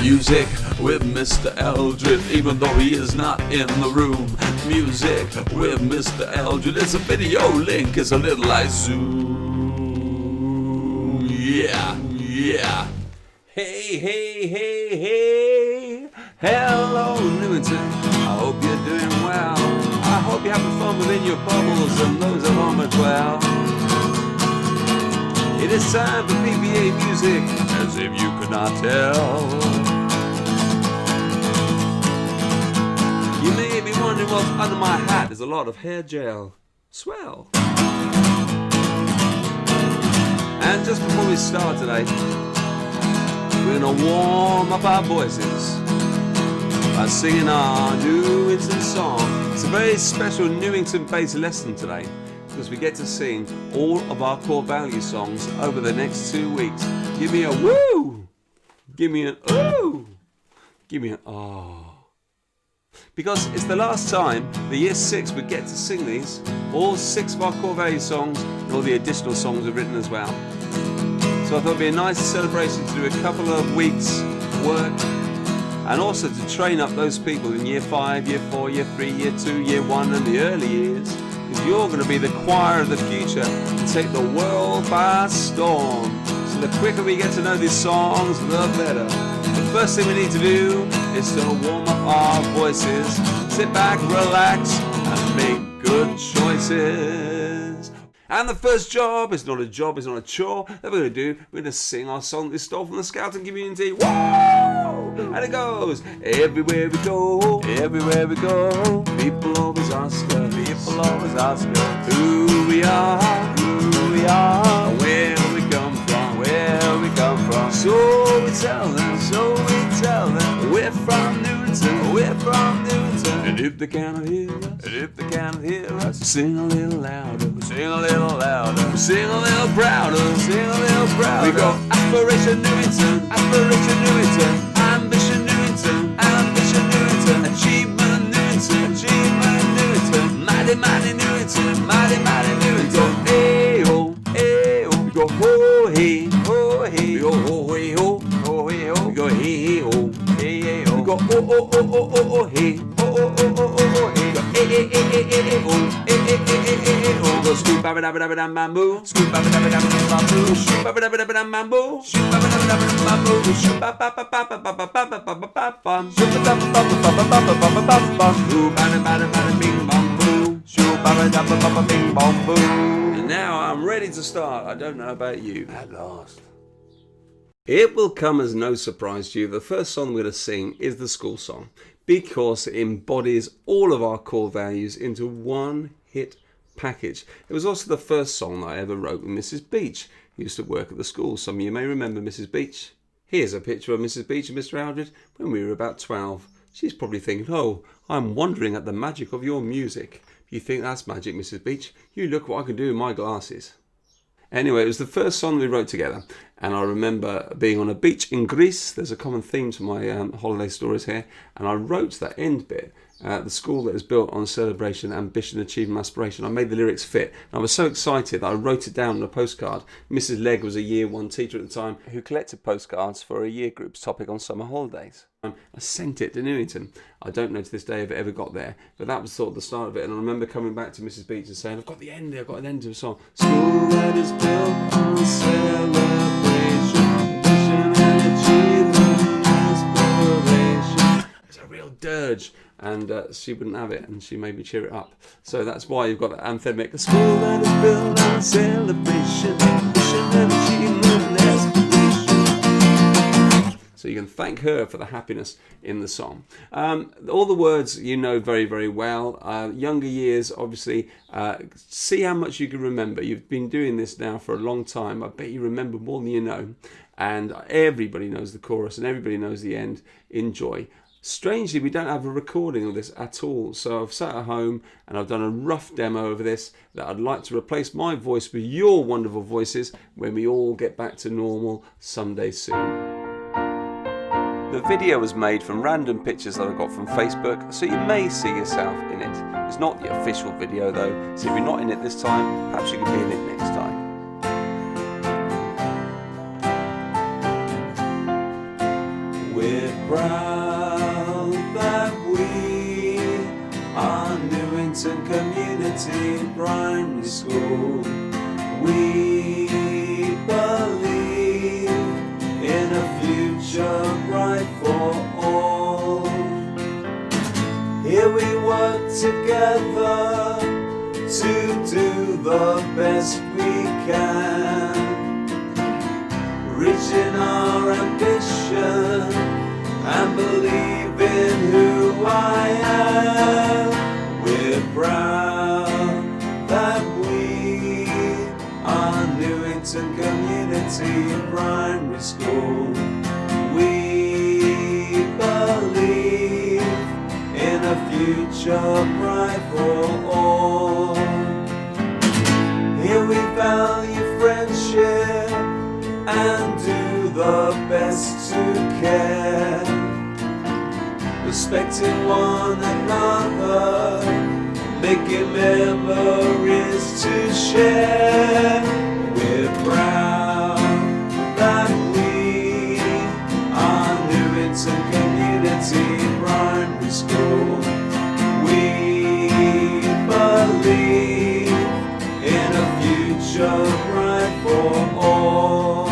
Music with Mr. Eldred, even though he is not in the room. Music with Mr. Eldred, it's a video link, it's a little like Zoom. Yeah, yeah. Hey, hey, hey, hey. Hello, Newington. I hope you're doing well. I hope you're having fun within your bubbles and those at home as well. It is time for PPA music, as if you could not tell. You may be wondering what's under my hat. There's a lot of hair gel. Swell. And just before we start today, we're going to warm up our voices by singing our Newington song. It's a very special Newington-based lesson today, because we get to sing all of our core value songs over the next 2 weeks. Give me a woo! Give me an ooh! Give me an oh! Because it's the last time the year 6 we get to sing these, all 6 of our core value songs, and all the additional songs we've written as well. So I thought it'd be a nice celebration to do a couple of weeks work, and also to train up those people in year 5, year 4, year 3, year 2, year 1 and the early years. Because you're going to be the choir of the future and take the world by storm. So the quicker we get to know these songs, the better. The first thing we need to do is to warm up our voices, sit back, relax, and make good choices. And the first job is not a job, it's not a chore. That we're going to do, we're going to sing our song that we stole from the Scouting community. Whoa! And it goes, everywhere we go, people always ask us, who we are, where we come from, so we tell them, we're from Newington, and if they cannot hear us, sing a little louder, sing a little prouder, we go Aspiration Newington, Ambition Newington, Achievement Newington, Mighty Newington, hey-ho, we go ho-hey, we go ho-hey-ho, we go hey-ho, we go oh-oh-oh-oh-oh-oh, hey, oh-oh-oh-oh-oh-oh, hey, we go eh-eh-eh-eh-eh-oh, we go scoop-a-ba-da-ba-da-ba-dam-bamboo, scoop-a-ba-da-ba-dam-bamboo, shoop-a-ba-da-ba-dam-bamboo, shoop-a-ba-da-ba-dam-bamboo, shoop-a-ba-ba-ba-ba-ba-ba-ba-ba-bam, shoop-a-ba-ba-ba-ba-ba-ba-ba-bam, shoop-a-ba-da-ba-da-ba-da-bing-bamboo, shoop-a-ba-da-ba-ba-bing-bamboo. And now I'm ready to start. I don't know about you. At last. It will come as no surprise to you. The first song we're going to sing is the school song, because it embodies all of our core values into one hit package. It was also the first song that I ever wrote with Mrs. Beach, who used to work at the school. Some of you may remember Mrs. Beach. Here's a picture of Mrs. Beach and Mr. Eldred when we were about 12. She's probably thinking, oh, I'm wondering at the magic of your music. If you think that's magic, Mrs. Beach, you look what I can do with my glasses. Anyway, it was the first song we wrote together, and I remember being on a beach in Greece. There's a common theme to my holiday stories here, and I wrote that end bit, the school that is built on celebration, ambition, achievement, aspiration. I made the lyrics fit, and I was so excited that I wrote it down on a postcard. Mrs. Legg was a year 1 teacher at the time who collected postcards for a year group's topic on summer holidays. I sent it to Newington. I don't know to this day if it ever got there, but that was sort of the start of it. And I remember coming back to Mrs. Beach and saying, I've got an end to a song. School that is built on celebration, ambition and achievement, aspiration. It's a real dirge, and she wouldn't have it, and she made me cheer it up. So that's why you've got that anthemic. A school that is built on celebration, ambition and achievement, aspiration. So you can thank her for the happiness in the song. All the words you know very, very well. Younger years, obviously, see how much you can remember. You've been doing this now for a long time. I bet you remember more than you know. And everybody knows the chorus and everybody knows the end. Enjoy. Strangely, we don't have a recording of this at all. So I've sat at home and I've done a rough demo of this that I'd like to replace my voice with your wonderful voices when we all get back to normal someday soon. The video was made from random pictures that I got from Facebook, so you may see yourself in it. It's not the official video though, so if you're not in it this time, perhaps you can be in it next time. We're proud that we are Newington Community Primary School. We believe in a future bright for all. Here we work together to do the best we can, reaching our ambition and believe in who I am. We're proud that we are Newington Community Primary School. We believe in a future bright for all. Here we value friendship and do the best to care, respecting one another, making memories to share. We're proud that we are Newington Community Primary School. We believe in a future bright for all.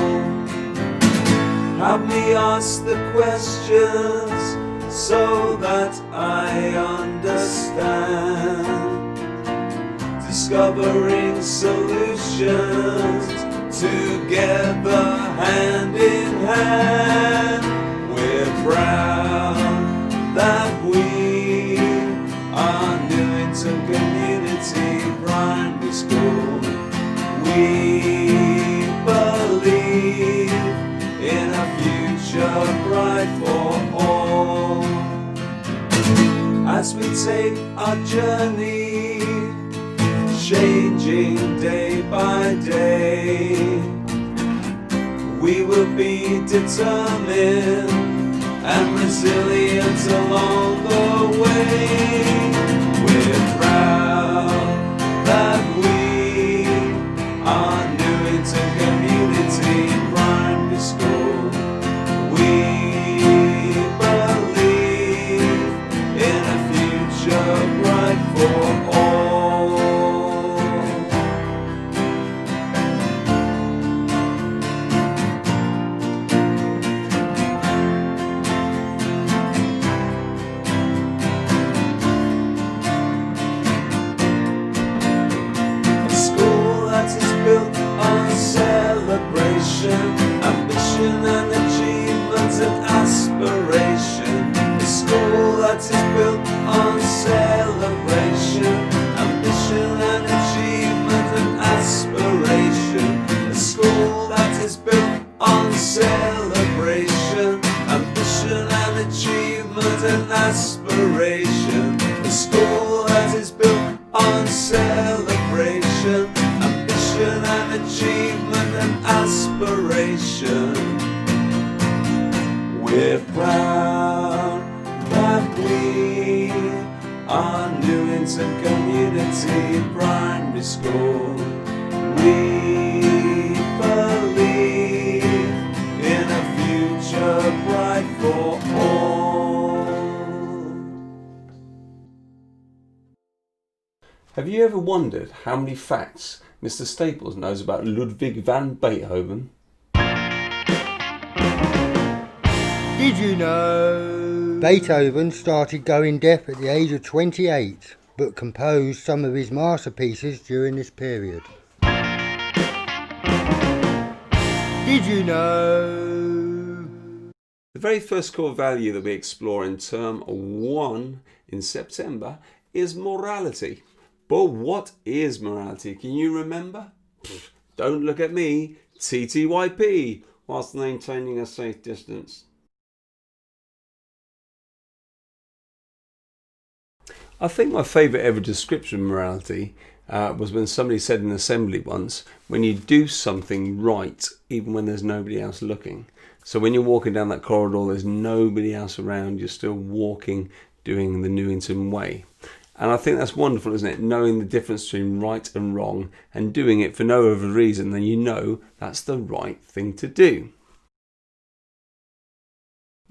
Help me ask the questions so that I understand, discovering solutions together hand in hand. We're proud that we are Newington Community Primary School. We believe in a future bright for all. As we take our journey, changing day by day, we will be determined and resilient along the way. We're proud that we are Newington Community Primary School. We believe in a future bright for all. Built on celebration, ambition and achievement and aspiration. A school that is built on celebration, ambition and achievement and aspiration. A school that is built on celebration, ambition and achievement and aspiration. A school that is built on celebration, and achievement and aspiration. We're proud that we are Newington Community Primary School. We believe in a future bright for all. Have you ever wondered how many facts Mr. Staples knows about Ludwig van Beethoven? Did you know Beethoven started going deaf at the age of 28, but composed some of his masterpieces during this period? Did you know the very first core value that we explore in term 1 in September is morality? But what is morality? Can you remember? Don't look at me. TTYP, whilst maintaining a safe distance. I think my favourite ever description of morality was when somebody said in assembly once, when you do something right, even when there's nobody else looking. So when you're walking down that corridor, there's nobody else around, you're still walking, doing the Newington way. And I think that's wonderful, isn't it? Knowing the difference between right and wrong and doing it for no other reason than you know that's the right thing to do.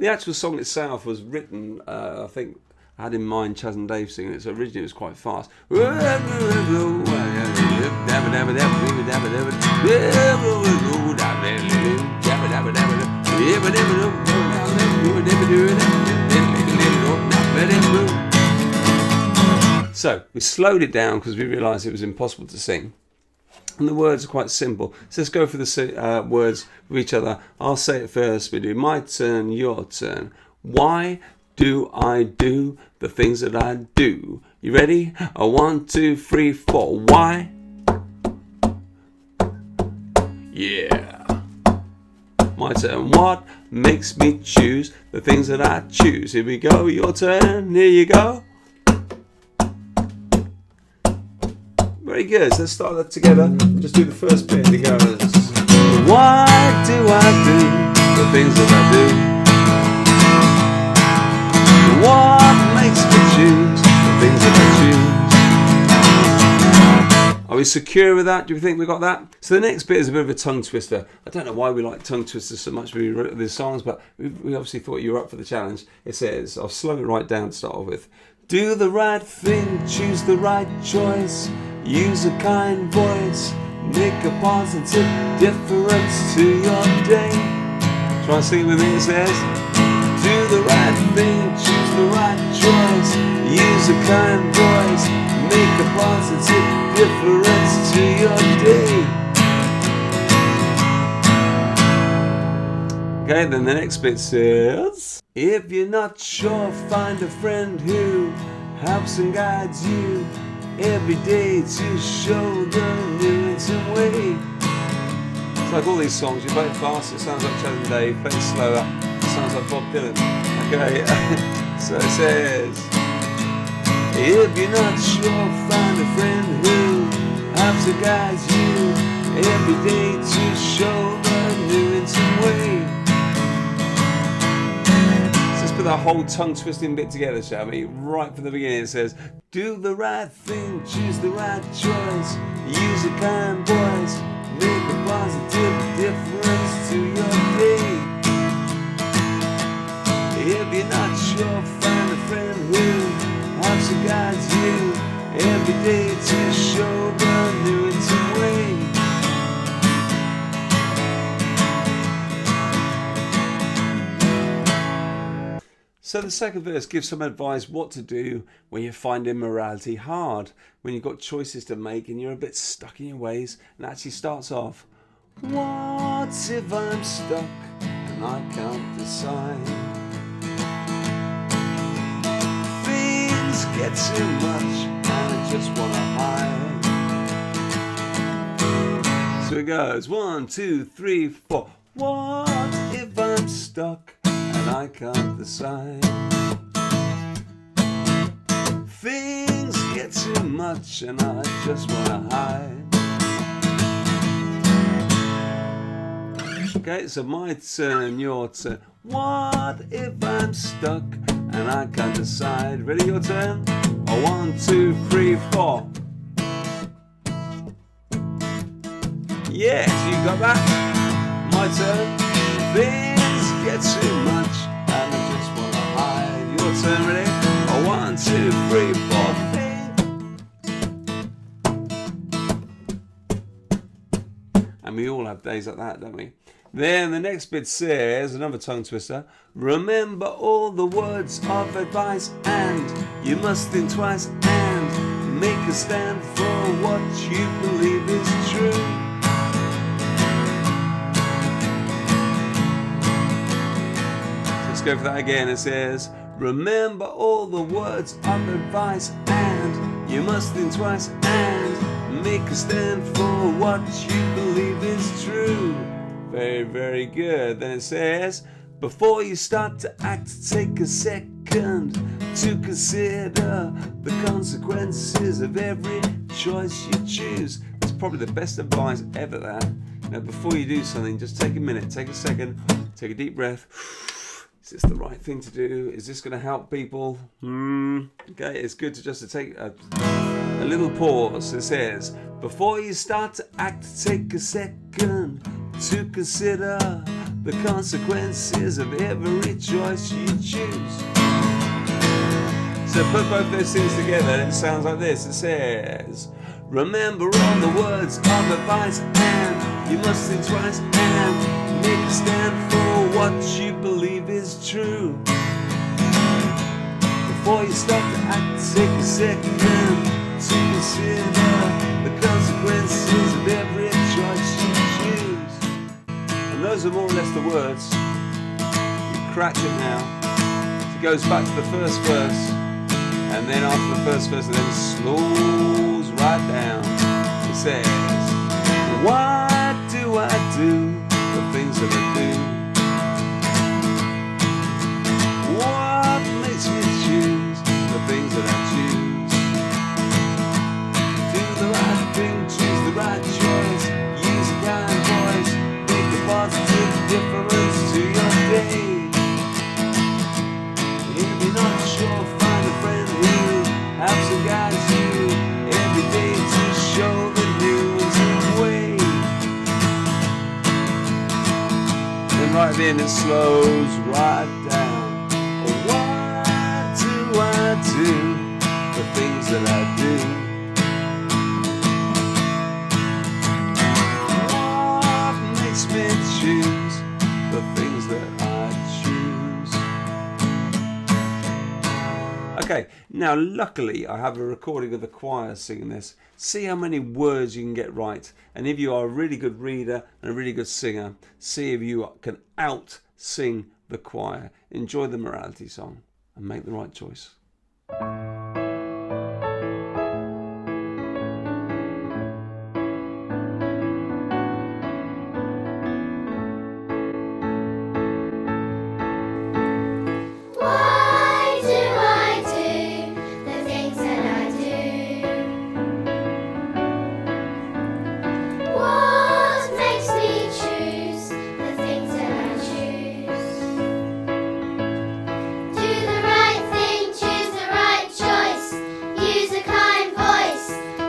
The actual song itself was written, I think, I had in mind Chaz and Dave singing it, so originally it was quite fast. So we slowed it down because we realised it was impossible to sing. And the words are quite simple. So let's go for the words with each other. I'll say it first. We do my turn, your turn. Why do I do the things that I do? You ready? 1, 2, 3, 4. Why? Yeah. My turn. What makes me choose the things that I choose? Here we go. Your turn. Here you go. Very good. So let's start that together. Just do the first bit. It goes. Why do I do the things that I do? What makes me choose the things that I choose? Are we secure with that? Do you think we got that? So the next bit is a bit of a tongue twister. I don't know why we like tongue twisters so much when we wrote these songs, but we obviously thought you were up for the challenge. It says, I'll slow it right down to start off with. Do the right thing, choose the right choice, use a kind voice, make a positive difference to your day. Try and sing it with me. It says, do the right thing, choose the right choice, use a kind voice, make a positive difference to your day. Okay, then the next bit says, if you're not sure, find a friend who helps and guides you every day to show the new in some way. It's like all these songs, you play it fast, it sounds like Chaz and Dave, play it slower, it sounds like Bob Dylan. Okay, so it says, if you're not sure, find a friend who helps and guides you every day to show the new in some way. Put that whole tongue twisting bit together, shall we? Right from the beginning it says, do the right thing, choose the right choice, use a kind voice, make a positive difference to your day. If you're not sure, find a friend who helps and guides you every day to show the new in some way. So the second verse gives some advice what to do when you find immorality hard, when you've got choices to make and you're a bit stuck in your ways, and actually starts off, what if I'm stuck and I can't decide? Things get too much and I just want to hide. So it goes, 1, 2, 3, 4. What if I'm stuck and I can't decide? Things get too much and I just wanna hide. Okay, so my turn, your turn. What if I'm stuck and I can't decide? Ready, your turn? 1, 2, 3, 4. Yes, you got that? My turn. Things get too much and I just wanna hide. Your turn, ready? 1, 2, 3, 4. And we all have days like that, don't we? Then the next bit says, another tongue twister, remember all the words of advice and you must think twice and make a stand for what you believe is true. Let's go for that again. It says, remember all the words of advice and you must think twice and make a stand for what you believe is true. Very, very good. Then it says, before you start to act, take a second to consider the consequences of every choice you choose. That's probably the best advice ever, that. Now, before you do something, just take a minute, take a second, take a deep breath. Is this the right thing to do? Is this going to help people? Okay, it's good to just take a little pause. It says, before you start to act, take a second to consider the consequences of every choice you choose. So put both those things together and it sounds like this. It says, remember all the words of advice, and you must think twice and make a stand for what you believe is true. Before you start to act, take a second to consider the consequences of every choice you choose. And those are more or less the words. You crack it now. It goes back to the first verse, and then after the first verse, it then slows right down. It says, why do I do the things that I do? What makes me choose the things that I choose? Do the right thing, choose the right choice, use a kind voice, make a positive difference to your day. If you're not sure, find a friend who helps and guides you every day to show the new way. Then right then it slows right down. Why do I do the things that I do? What makes me choose the things that I choose? Okay, now luckily I have a recording of the choir singing this. See how many words you can get right. And if you are a really good reader and a really good singer, see if you can out-sing the choir. Enjoy the morality song and make the right choice. Why do I do the things that I do? What makes me choose the things that I choose? Do the right thing, choose the right choice, use a kind voice,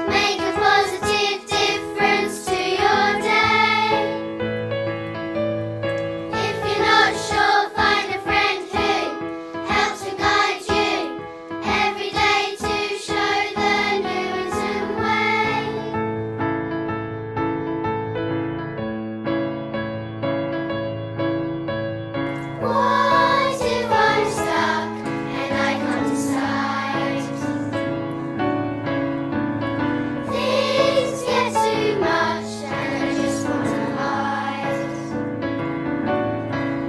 make a positive difference to your day. If you're not sure, find a friend who helps to guide you every day to show the Newington way. Why do I'm stuck and I can't decide? Things get too much and I just want to hide.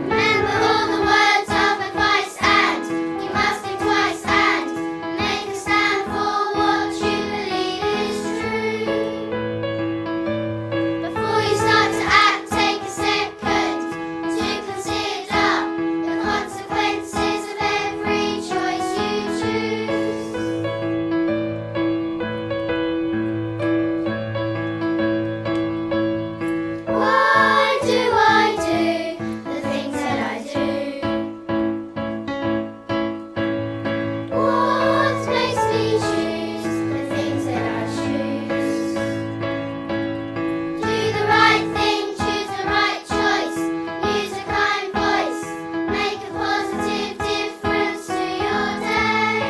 Remember all the words of advice, and you must think twice and make a stand for what you believe is true. Before you start to act, take a second to consider the consequences of every choice you choose. Why do I do the things that I do? What makes me choose the things that I choose? Do the right thing, choose the right choice, use a kind voice, make a positive difference to your day.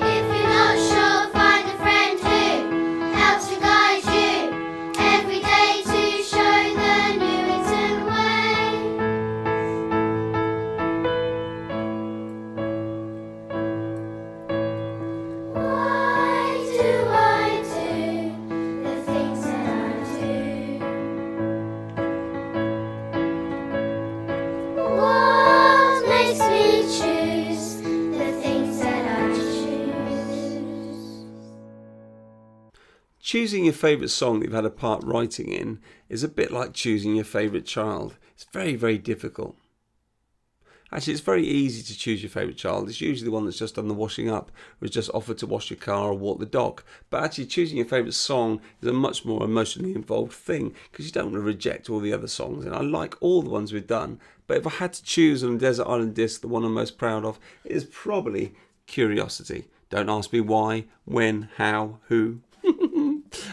If you're not sure, find a friend who helps to guide you every day to show the Newington way. Why do I do the things that I do? What makes me choose the things that I choose? Choosing your favourite song that you've had a part writing in is a bit like choosing your favourite child. It's very, very difficult. Actually, it's very easy to choose your favourite child. It's usually the one that's just done the washing up, or has just offered to wash your car or walk the dog. But actually, choosing your favourite song is a much more emotionally involved thing, because you don't want to reject all the other songs. And I like all the ones we've done, but if I had to choose on a Desert Island Disc, the one I'm most proud of is probably Curiosity. Don't ask me why, when, how, who.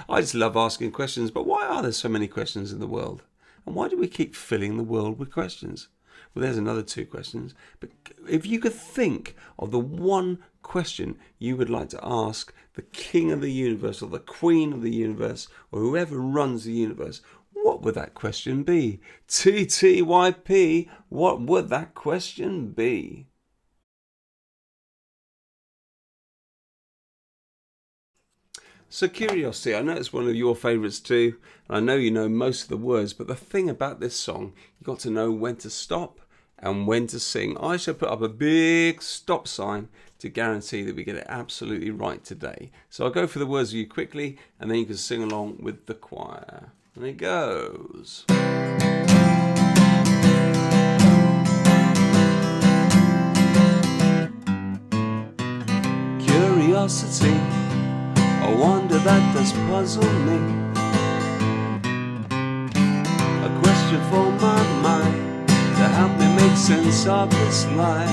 I just love asking questions, but why are there so many questions in the world? And why do we keep filling the world with questions? Well, there's another 2 questions. But if you could think of the one question you would like to ask the king of the universe or the queen of the universe or whoever runs the universe, what would that question be? TTYP, what would that question be? So curiosity, I know it's one of your favourites too, and I know you know most of the words, but the thing about this song, you've got to know when to stop and when to sing. I shall put up a big stop sign to guarantee that we get it absolutely right today. So I'll go for the words with you quickly, and then you can sing along with the choir. And it goes. Curiosity, a wonder that does puzzle me, a question for my mind to help me make sense of this life.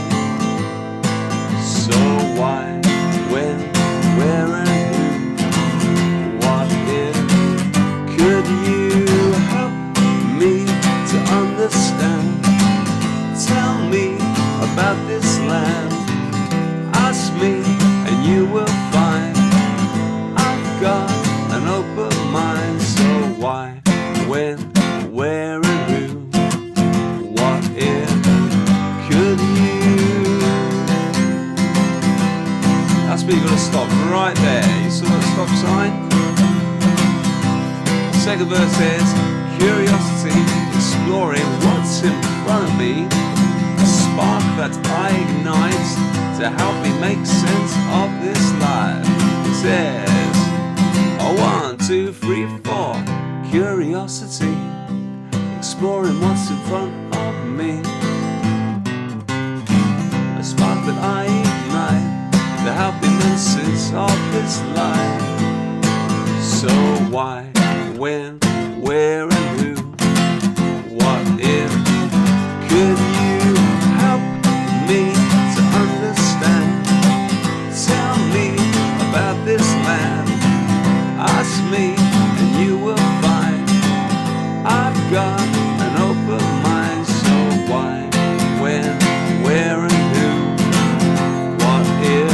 So why, when, where and who, what if? Could you help me to understand? Tell me about this land. Ask me and you will find I've got an open mind. So why, when, where and who, what if? Could you? That's where you've got to stop right there. You saw that stop sign? Second verse says, curiosity, exploring what's in front of me, a spark that I ignite to help me make sense of this life. It says, 1, 2, 3, 4, curiosity, exploring what's in front of me, a spark that I ignite to help me make sense of this life. So why, when, where and who, what if? Could you help me to understand? Tell me about this land. Ask me and you will find I've got an open mind. So why, when, where and who, what if?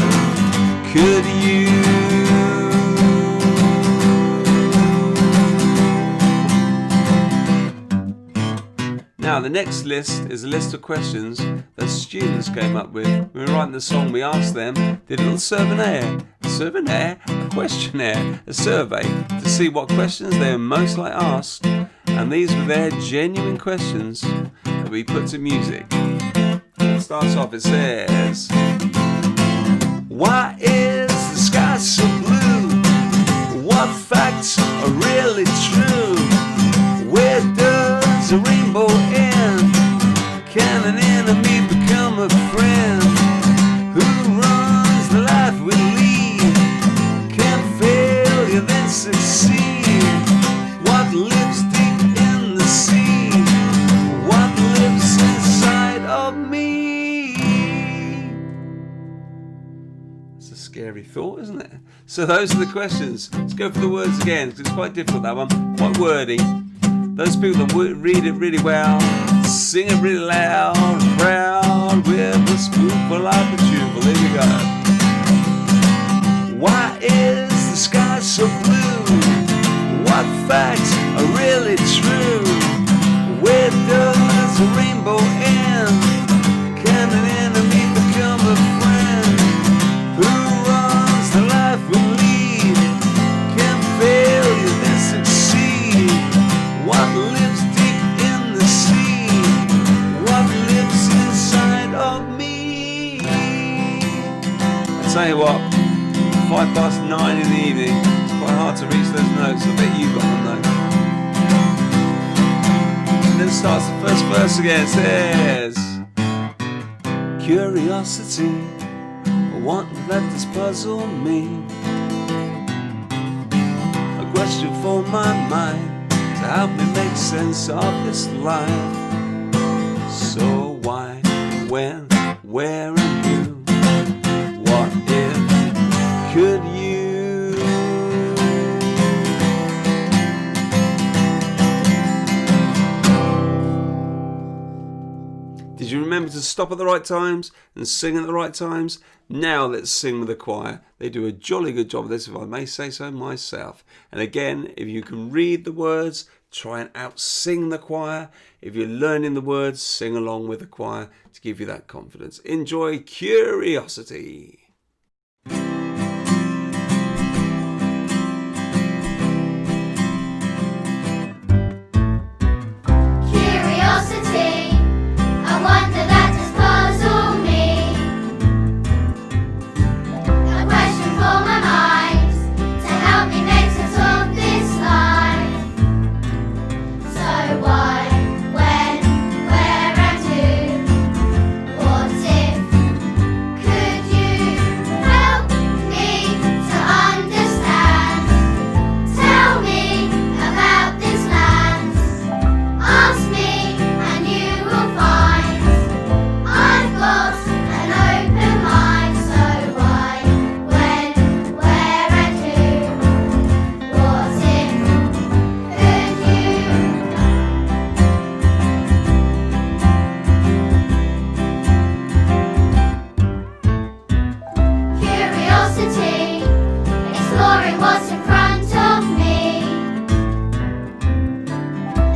Could you? Now the next list is a list of questions that students came up with. When we were writing the song, we asked them, did a little survey, a questionnaire, a survey to see what questions they were most like asked, and these were their genuine questions that we put to music. It starts off, it says, why is the sky so blue? What facts are really true? Where does a rainbow end? Can an enemy become a friend? Who runs the life we lead? Can failure then succeed? What lives deep in the sea? What lives inside of me? It's a scary thought, isn't it? So those are the questions. Let's go for the words again, because it's quite difficult, that one. Quite wordy. Those people that read it really well, sing it really loud and proud with a spoonful of the jubal. Here we go. Why is the sky so blue? What facts are really true? Where does a rainbow end? Can an enemy become a friend? Who runs the life we lead? Can failure then succeed? What lives deep in the sea? What lives inside of me? I tell you what, 9:05 in the evening, it's quite hard to reach those notes. I bet you've got them though. And then starts the first verse again. It says, curiosity, a wonder that does puzzle me, a question for my mind to help me make sense of this life. So why, when, where and who, what if? Could you? Did you remember to stop at the right times and sing at the right times? Now let's sing with the choir. They do a jolly good job of this, if I may say so myself. And again, if you can read the words, try and out-sing the choir. If you're learning the words, sing along with the choir to give you that confidence. Enjoy Curiosity. Curiosity, a wonder that does puzzle me. A question for my mind to help me make sense of this life. So why, when, where and who? What if? Could you help me to understand? Tell me about this land. Ask me and you will find I've got an open mind. So why, when, where and who? What if? Could you? Curiosity, exploring what's in front of me.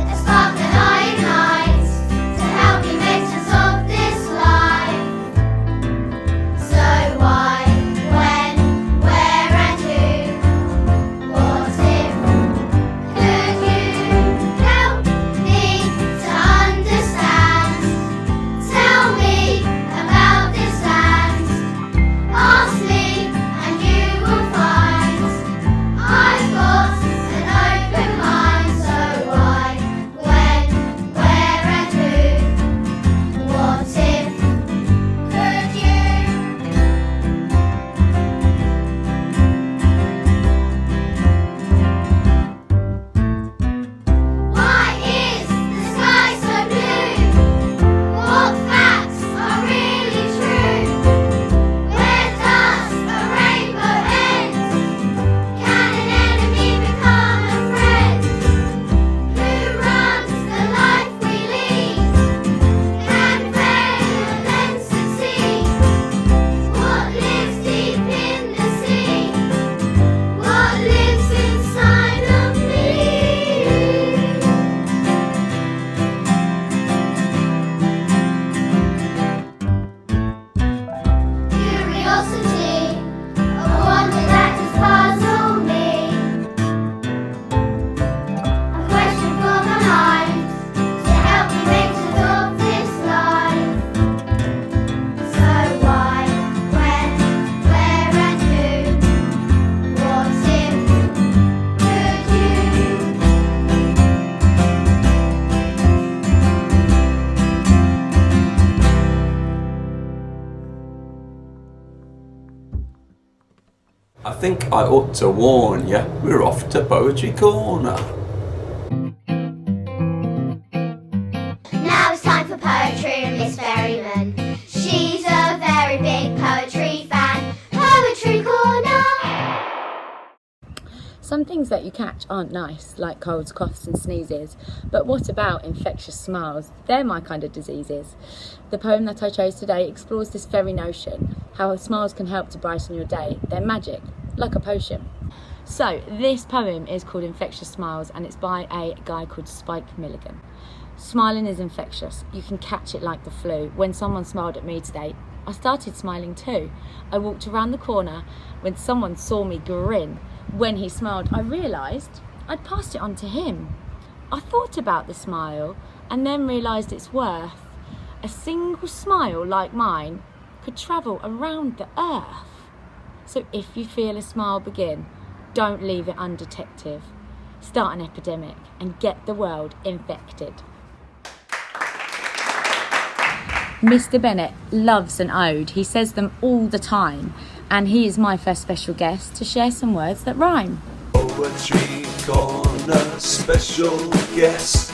A spark that I ignite to help me make sense of this life. So why, when, where and who? What if? Could you help me to understand? Tell me about this land. Ask me and you will find I've got an open mind. So why, when, where and who? What if? Could you? Why is the sky so blue? What facts are really true? Where does a rainbow end? Can an enemy become a friend? Who runs the life we lead? Can fail and then succeed? What lives deep in the sea? What lives inside of me? Curiosity, a wonder that does puzzle me. A question for my mind to help me make sense of this life. So why, when, where and who? What if? Could you? I think I ought to warn you, we're off to Poetry Corner. Now it's time for poetry with Miss Berryman. She's a very big poetry fan. Poetry Corner! Some things that you catch aren't nice, like colds, coughs and sneezes. But what about infectious smiles? They're my kind of diseases. The poem that I chose today explores this very notion, how smiles can help to brighten your day. They're magic, like a potion. So, this poem is called Infectious Smiles and it's by a guy called Spike Milligan. Smiling is infectious. You can catch it like the flu. When someone smiled at me today, I started smiling too. I walked around the corner when someone saw me grin. When he smiled, I realised I'd passed it on to him. I thought about the smile and then realised its worth. A single smile like mine could travel around the earth. So if you feel a smile begin, don't leave it undetected. Start an epidemic and get the world infected. Mr. Bennett loves an ode. He says them all the time. And he is my first special guest to share some words that rhyme. Poetry Corner special guest.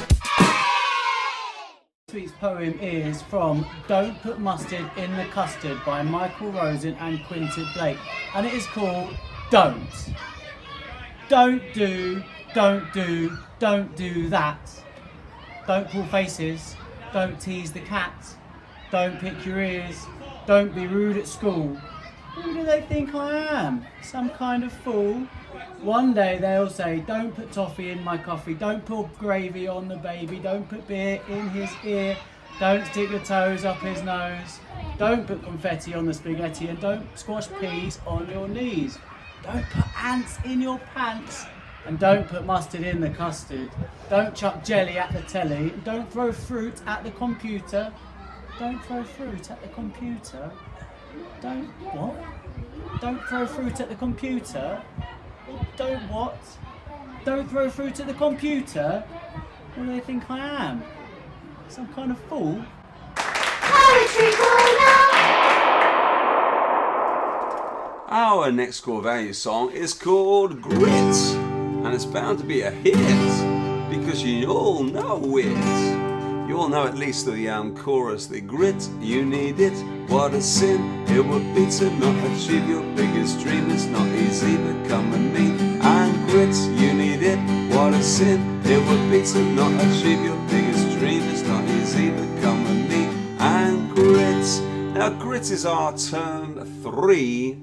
This week's poem is from Don't Put Mustard in the Custard by Michael Rosen and Quinted Blake. And it is called Don't. Don't do that. Don't pull faces. Don't tease the cat. Don't pick your ears. Don't be rude at school. Who do they think I am? Some kind of fool? One day they'll say, don't put toffee in my coffee, don't put gravy on the baby, don't put beer in his ear, don't stick your toes up his nose, don't put confetti on the spaghetti, and don't squash peas on your knees. Don't put ants in your pants, and don't put mustard in the custard. Don't chuck jelly at the telly, don't throw fruit at the computer. Don't throw fruit at the computer. Don't what? Don't throw fruit at the computer? Don't what? Don't throw fruit at the computer? What do they think I am? Some kind of fool? Poetry Corner! Our next core value song is called Grit, and it's bound to be a hit because you all know it. You all know at least the chorus, the grit, you need it, what a sin it would be to not achieve your biggest dream. It's not easy, but come with me. And grit, you need it, what a sin it would be to not achieve your biggest dream. It's not easy, but come with me. And grit. Now grit is our term 3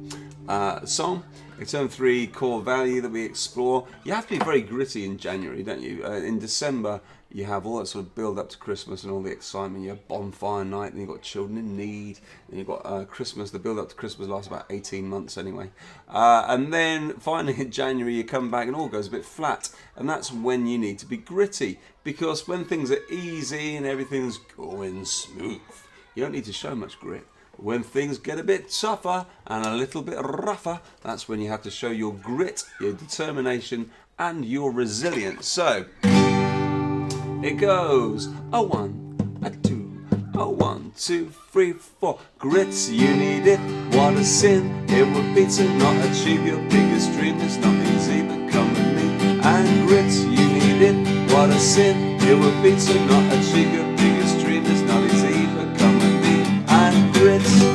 song. A term 3 core value that we explore. You have to be very gritty in January, don't you? In December, you have all that sort of build up to Christmas and all the excitement. You have bonfire night, and you've got children in need, and you've got Christmas. The build up to Christmas lasts about 18 months anyway. And then finally in January, you come back and all goes a bit flat. And that's when you need to be gritty. Because when things are easy and everything's going smooth, you don't need to show much grit. When things get a bit tougher and a little bit rougher, that's when you have to show your grit, your determination, and your resilience. So it goes a 1, a 2, a 1, 2, 3, 4. Grits, you need it. What a sin it would be to not achieve your biggest dream. It's not easy, but come with me. And grits, you need it. What a sin it would be to not achieve your biggest dream. It's not easy, but come with me. And grits.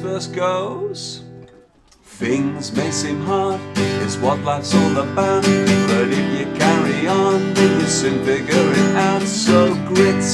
Verse goes, things may seem hard, it's what life's all about, but if you carry on, then you soon figure it out. So grit.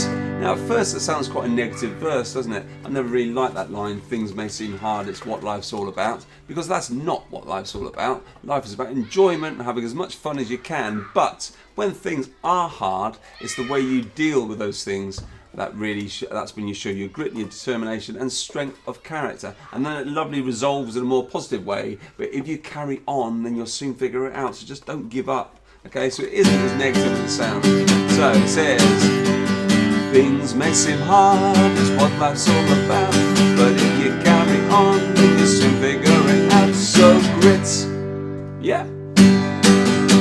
Now at first it sounds quite a negative verse, doesn't it? I never really liked that line, things may seem hard, it's what life's all about, because that's not what life's all about. Life is about enjoyment and having as much fun as you can, but when things are hard, it's the way you deal with those things that really that's when you show your grit and your determination and strength of character, and then it lovely resolves in a more positive way. But if you carry on, then you'll soon figure it out, so just don't give up. Okay, so it isn't as negative as it sounds. So it says, things may seem hard, it's what life's all about, but if you carry on, then you'll soon figure it out. So grit, yeah,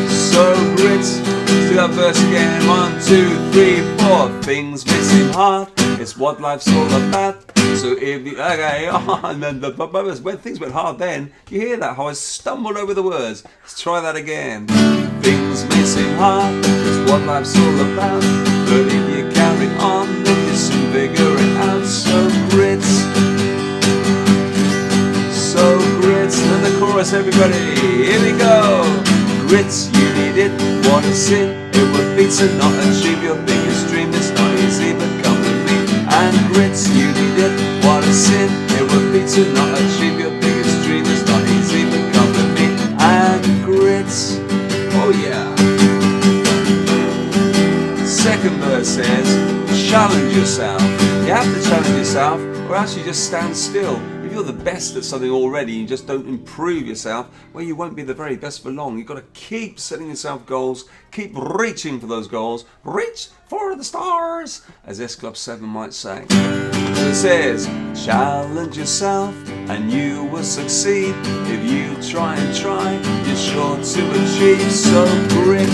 so grit. Do that verse again. 1, 2, 3, 4. Things may seem hard, it's what life's all about. So if you, okay, and then when things went hard, then you hear that how I stumbled over the words. Let's try that again. Things may seem hard, it's what life's all about, but if you carry on, then you soon figure it out. So grit, so grit. And the chorus, everybody, here we go. Grits, you need it, what a sin it would be to not achieve your biggest dream. It's not easy, but come with me. And grits, you need it, what a sin it would be to not achieve your biggest dream. It's not easy, but come with me. And grits, oh yeah. Second verse says, challenge yourself. You have to challenge yourself, or else you just stand still. If you're the best at something already and you just don't improve yourself, well, you won't be the very best for long. You've got to keep setting yourself goals, keep reaching for those goals, reach for the stars, as S Club 7 might say. So it says, challenge yourself and you will succeed. If you try and try, you're sure to achieve. So grit,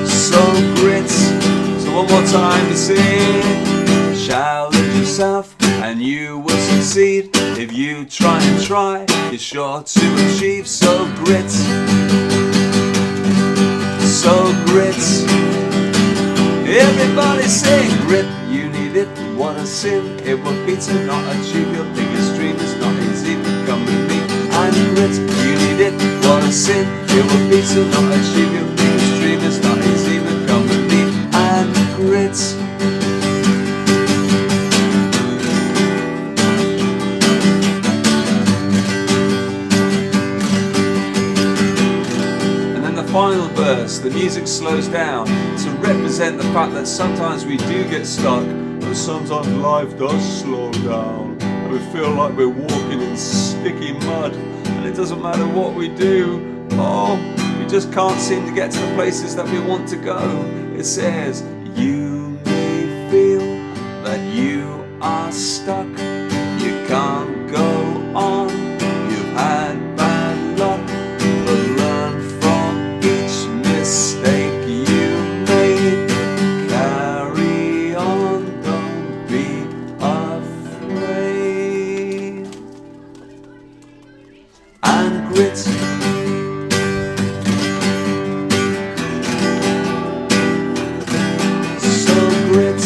so grit. So one more time, you see, challenge yourself and you will succeed. If you try and try, you're sure to achieve. So grit, so grit. Here we Everybody sing! Grit, you need it, what a sin it would be to not achieve your biggest dream. It's not easy, but come with me. And grit, you need it, what a sin it would be to not achieve your biggest dream. It's not easy, but come with me. And grit. Final verse, the music slows down to represent the fact that sometimes we do get stuck, but sometimes life does slow down and we feel like we're walking in sticky mud, and it doesn't matter what we do, we just can't seem to get to the places that we want to go. It says, you may feel that you are stuck, you can't go on, you've had bad luck, but learn mistake you made, carry on, don't be afraid. And grit, so grit.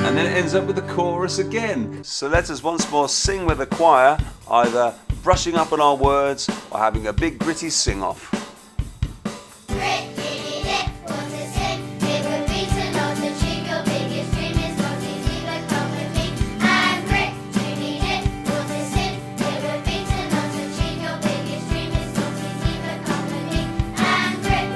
And then it ends up with the chorus again. So let us once more sing with the choir, either brushing up on our words or having a big gritty sing-off. Grit, you need it, what a sin it would be to not achieve your biggest dream. It's not easy, but come with me. And grit, you need it, what a sin it would be to not achieve your biggest dream. It's not easy, but come with me. And grit.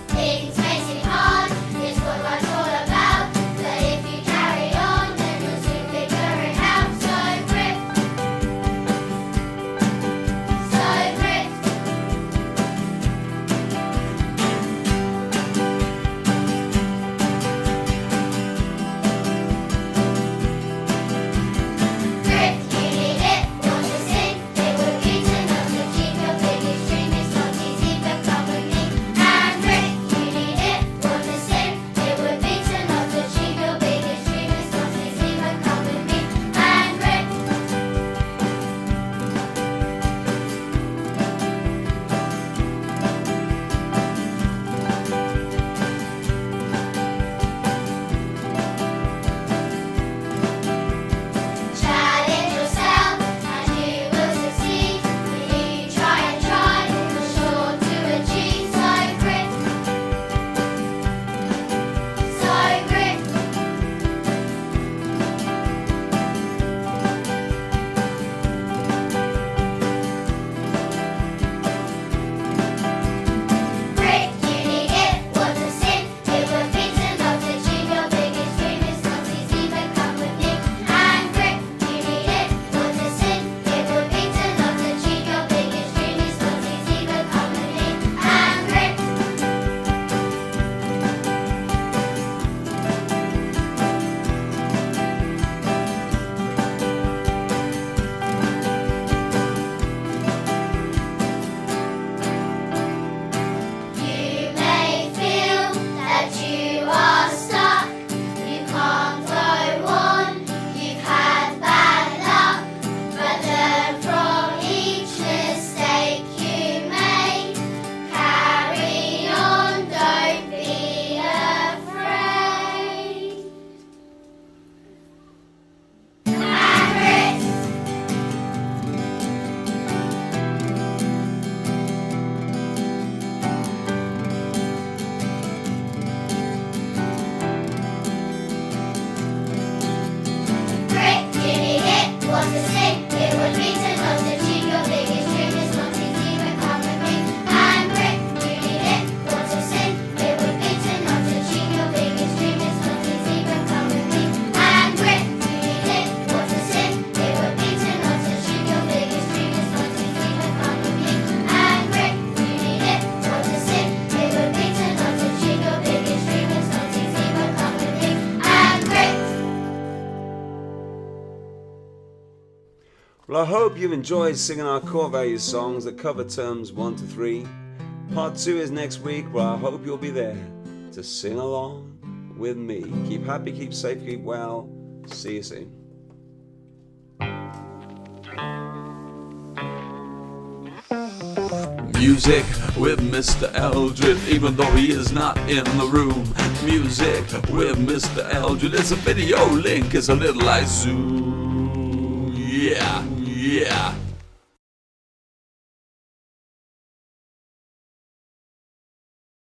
Things may seem hard, it's what life's all about. But if you carry on, then you'll soon figure it out. So grit, so grit. Grit, you need it, want to sing. It would be to not achieve your biggest dream. It's not easy, but come with me. And grit, you need it, want to sing. It would be to not achieve your biggest dream. It's not easy, but come with me. And grit. Challenge yourself and you will succeed. When you try and try, you're sure to achieve. So grit, so grit. Grit, you need it, what a sin it would be to not achieve your biggest dream. It's not easy, but come with me. And grit, you need it, what a sin it would be to not achieve your biggest dream. It's not easy, but come with me. And grit. You may feel that you are stuck, you can't go on, you've had bad luck, but learn from each mistake you made, carry on, don't be afraid. And grit. Grit, you need it, what a sin it would be to not achieve your biggest dream. It's not easy, but come with me. And grit, you need it, what a sin it would be to not achieve your biggest dream. It's not easy, but come with me. And grit, you need it, what a sin it would be to not achieve your biggest dream. It's not easy, but come with me. And grit, you need it, what a sin it would be to not achieve your biggest dream. It's not easy, but come with me. And grit. Well, I hope you've enjoyed singing our core value songs that cover terms 1 to 3. Part 2 is next week, where I hope you'll be there to sing along with me. Keep happy, keep safe, keep well. See you soon. Music with Mr. Eldred, even though he is not in the room. Music with Mr. Eldred, it's a video link, it's a little like Zoom. Yeah, yeah.